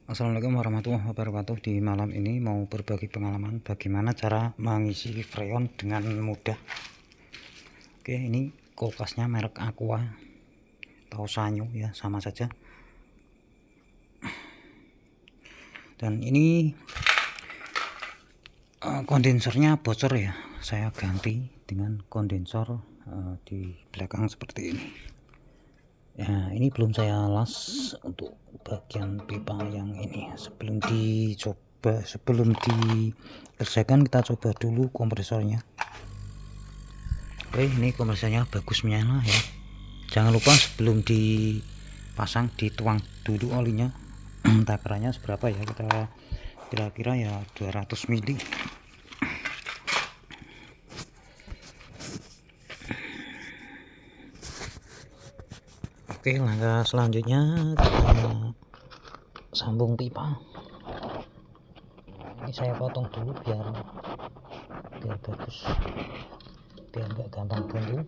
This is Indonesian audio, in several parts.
Assalamualaikum warahmatullahi wabarakatuh. Di malam ini mau berbagi pengalaman bagaimana cara mengisi freon dengan mudah. Oke, ini kulkasnya merek Aqua atau Sanyo ya, sama saja. Dan ini kondensernya bocor ya, saya ganti dengan kondensor di belakang seperti ini ya. Ini belum saya las untuk bagian pipa yang ini. Sebelum dikerjakan, kita coba dulu kompresornya. Oke, ini kompresornya bagus menyala ya. Jangan lupa sebelum dipasang dituang dulu olinya. Takarannya seberapa ya, kita kira-kira ya 200 mili. Oke, langkah selanjutnya kita sambung pipa. Ini saya potong dulu biar bagus, biar nggak gampang buntu.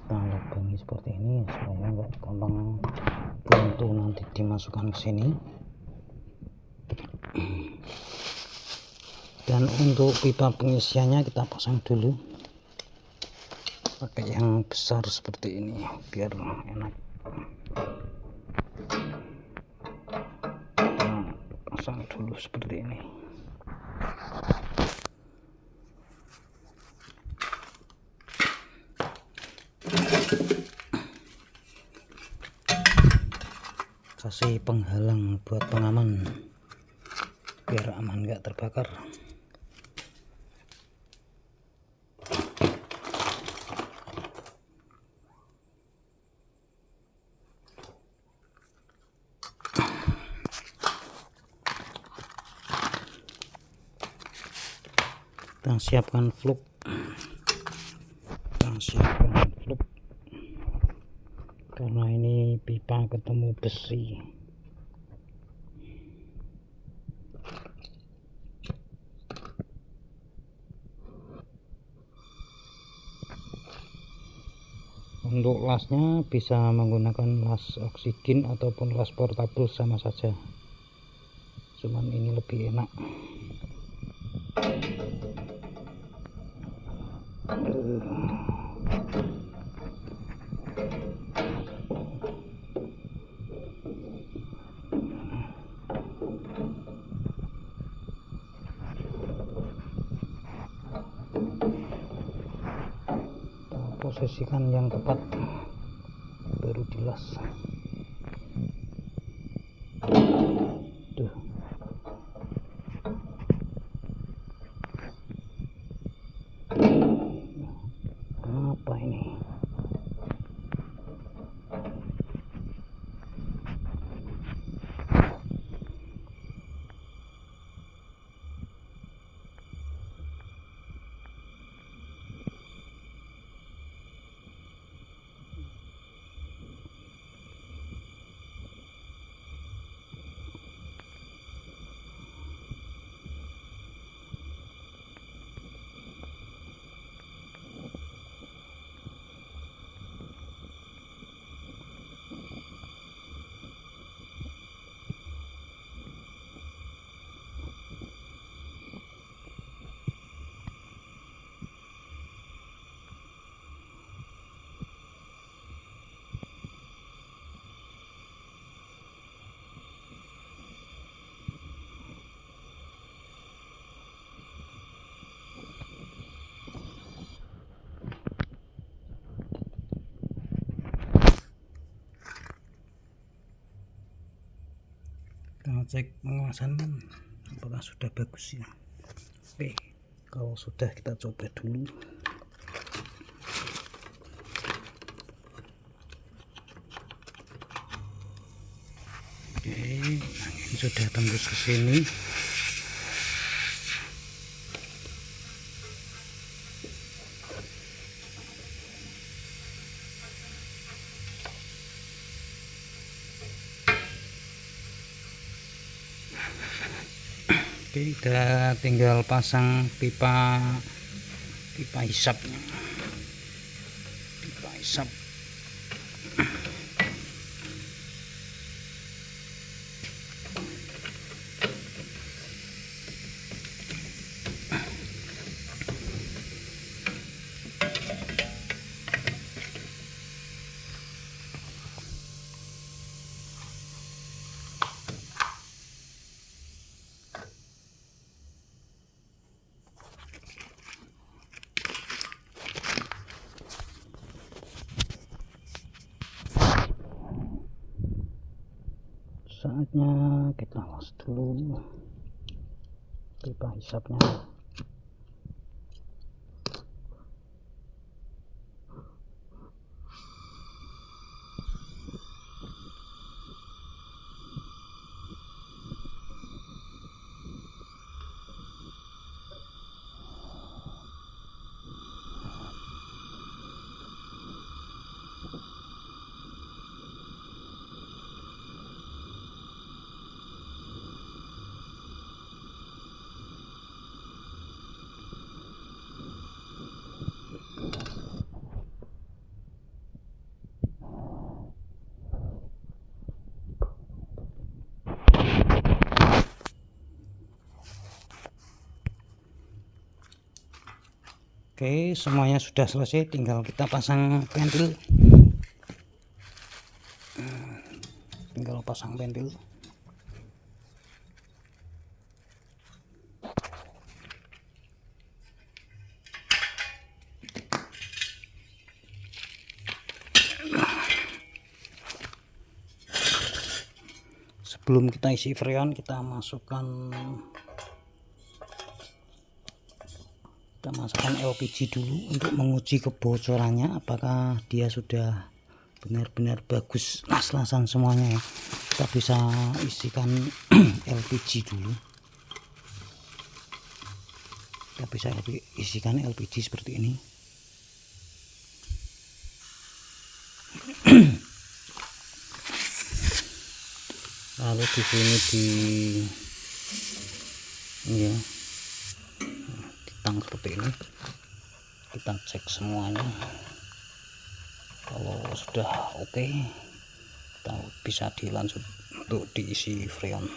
Lubangi seperti ini supaya nggak gampang buntu nanti dimasukkan ke sini. Dan untuk pipa pengisiannya kita pasang dulu pakai yang besar seperti ini biar enak. Kita pasang dulu seperti ini. Kasih penghalang buat pengaman biar aman nggak terbakar. Kita siapkan fluk, karena ini pipa ketemu besi. Untuk lasnya bisa menggunakan las oksigen ataupun las portable, sama saja, cuman ini lebih enak. Posisikan yang tepat baru dilas. Tuh. Apa ini? cek pengawasan apakah sudah bagus ya. Oke, kalau sudah kita coba dulu. Oke, ini sudah tembus ke sini. Oke, kita tinggal pasang pipa hisapnya. Pipa hisap. Saatnya kita las dulu pipa hisapnya. Oke, semuanya sudah selesai, tinggal kita pasang pentil. Tinggal pasang pentil. Sebelum kita isi freon, kita masukkan LPG dulu untuk menguji kebocorannya, apakah dia sudah benar-benar bagus las-lasan semuanya ya. Kita bisa isikan LPG dulu. Kita bisa isikan LPG seperti ini. Lalu di sini ya, ditang seperti ini. Kita cek semuanya. Kalau sudah oke, kita bisa dilanjut untuk diisi freon.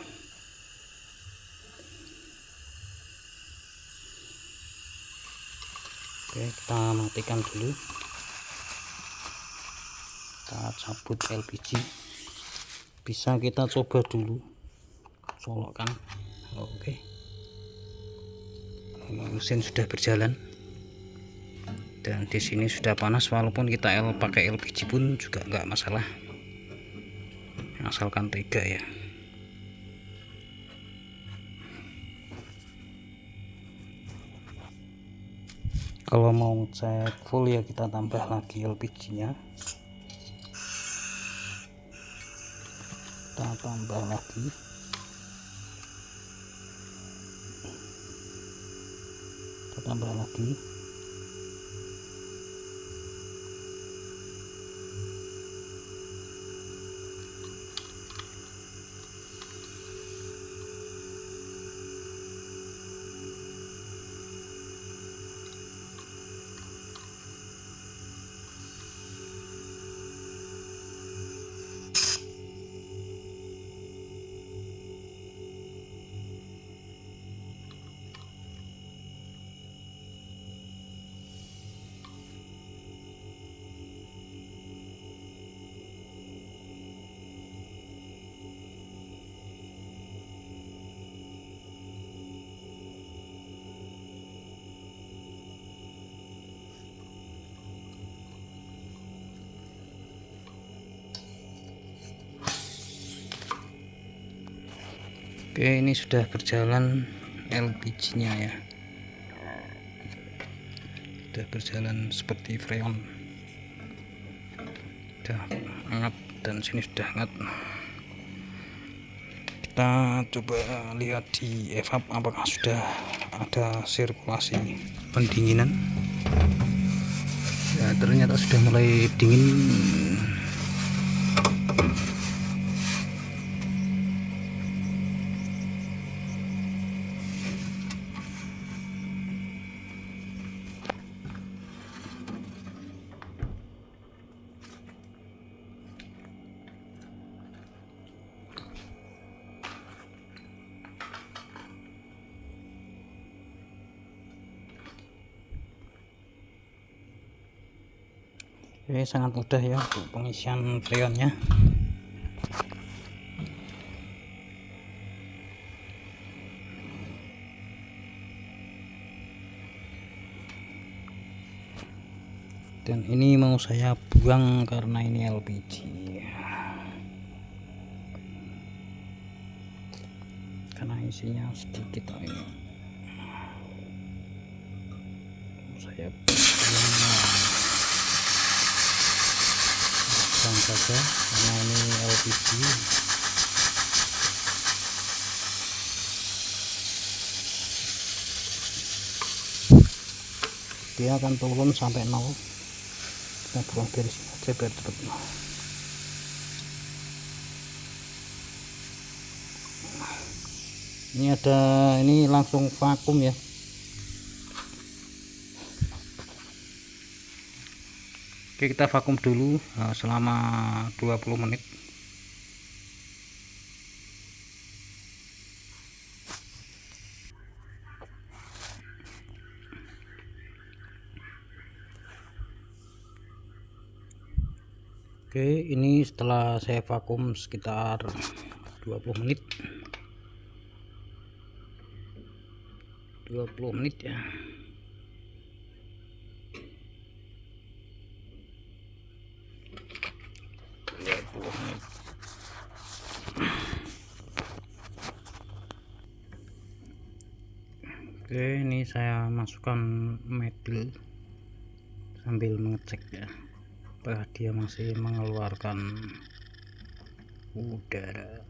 Oke, kita matikan dulu. Kita cabut LPG. Bisa kita coba dulu colokkan. Oke, mesin sudah berjalan dan di sini sudah panas. Walaupun kita pakai LPG pun juga nggak masalah, asalkan tega ya. Kalau mau cek full ya kita tambah lagi LPG nya, kita tambah lagi. Kita tambah lagi. Oke, ini sudah berjalan LPG nya ya, sudah berjalan seperti freon, sudah hangat dan sini sudah hangat. Kita coba lihat di evap apakah sudah ada sirkulasi pendinginan. Ya, ternyata sudah mulai dingin. Oke, sangat mudah ya untuk pengisian freonnya. Dan ini mau saya buang karena ini LPG, karena isinya sedikit ini. Saya buang saja karena ini LPG. Dia akan turun sampai 0. Kita buang dari sini aja biar cepat. Ini ada, ini langsung vakum ya. Oke, kita vakum dulu selama 20 menit. Oke, ini setelah saya vakum sekitar 20 menit. 20 menit ya. Oke, ini saya masukkan metil sambil mengecek ya, apakah dia masih mengeluarkan udara.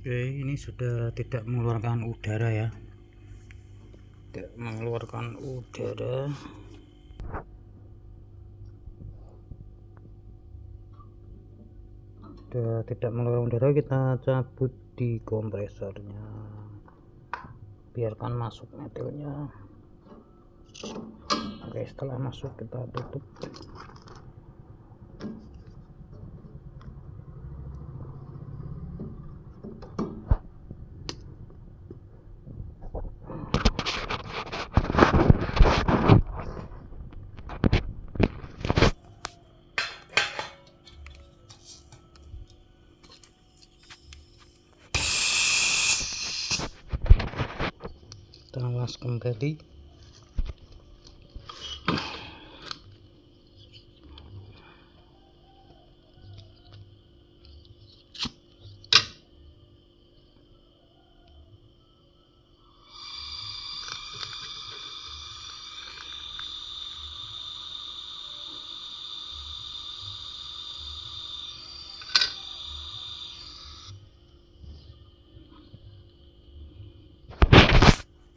Oke, ini sudah tidak mengeluarkan udara ya, tidak mengeluarkan udara. Sudah tidak mengeluarkan udara, kita cabut di kompresornya, biarkan masuk metilnya. Oke, setelah masuk kita tutup. Kita las kembali.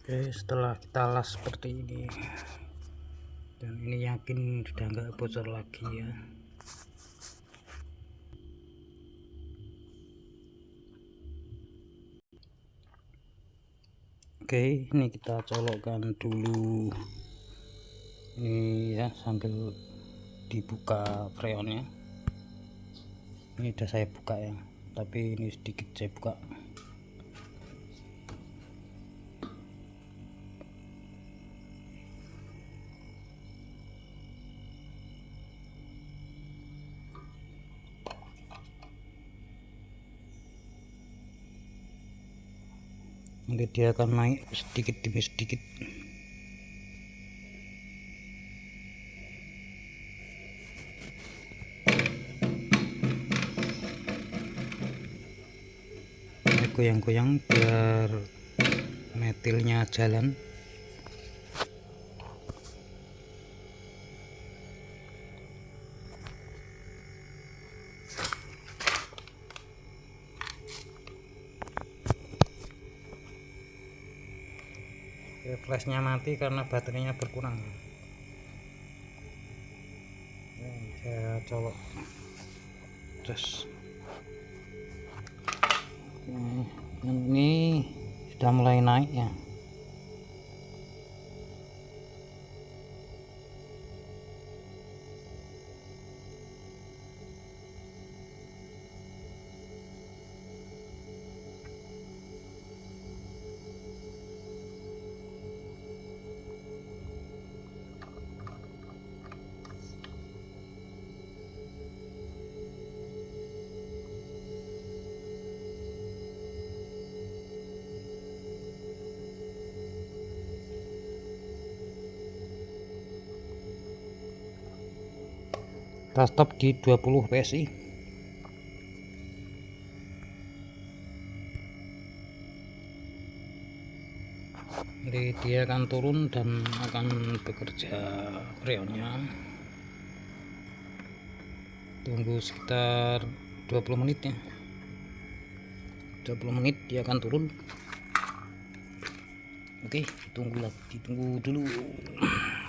Oke, setelah kita las seperti ini, dan ini yakin sudah nggak bocor lagi ya. Oke, ini kita colokkan dulu ini ya, sambil dibuka freonnya. Ini udah saya buka ya, tapi ini sedikit saya buka. Nanti dia akan naik sedikit demi sedikit. digoyang-goyang biar metilnya jalan. Flashnya mati karena baterainya berkurang. Ini saya colok terus. Ini sudah mulai naik ya. Kita stop di 20 PSI. Jadi dia akan turun dan akan bekerja freonnya. Tunggu sekitar 20 menit ya. 20 menit dia akan turun. Oke, ditunggu dulu.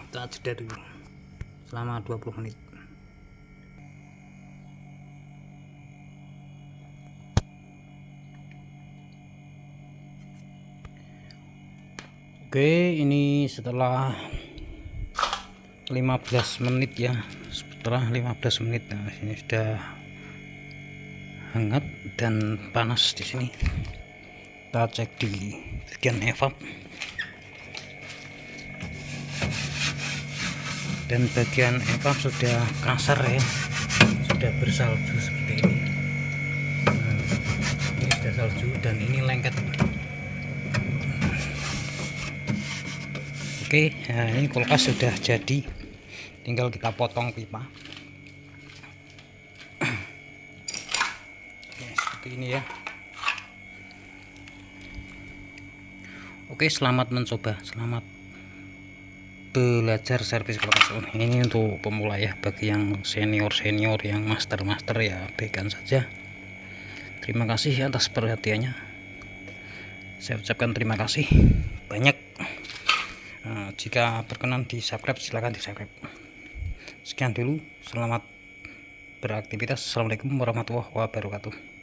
Kita jeda dulu selama 20 menit. Oke, ini setelah 15 menit ya. Setelah 15 menit, nah ini sudah hangat dan panas di sini. Kita cek di bagian evap. Dan bagian evap sudah kasar ya. Sudah bersalju seperti ini. Nah, ini sudah salju dan ini lengket. Oke, nah ini kulkas sudah jadi, tinggal kita potong pipa. Oke, seperti ini ya. Oke, selamat mencoba, selamat belajar servis kulkas. Ini untuk pemula ya, bagi yang senior yang master ya abaikan saja. Terima kasih atas perhatiannya. Saya ucapkan terima kasih banyak. Jika berkenan di subscribe, silahkan di subscribe. Sekian dulu, selamat beraktivitas. Assalamualaikum warahmatullahi wabarakatuh.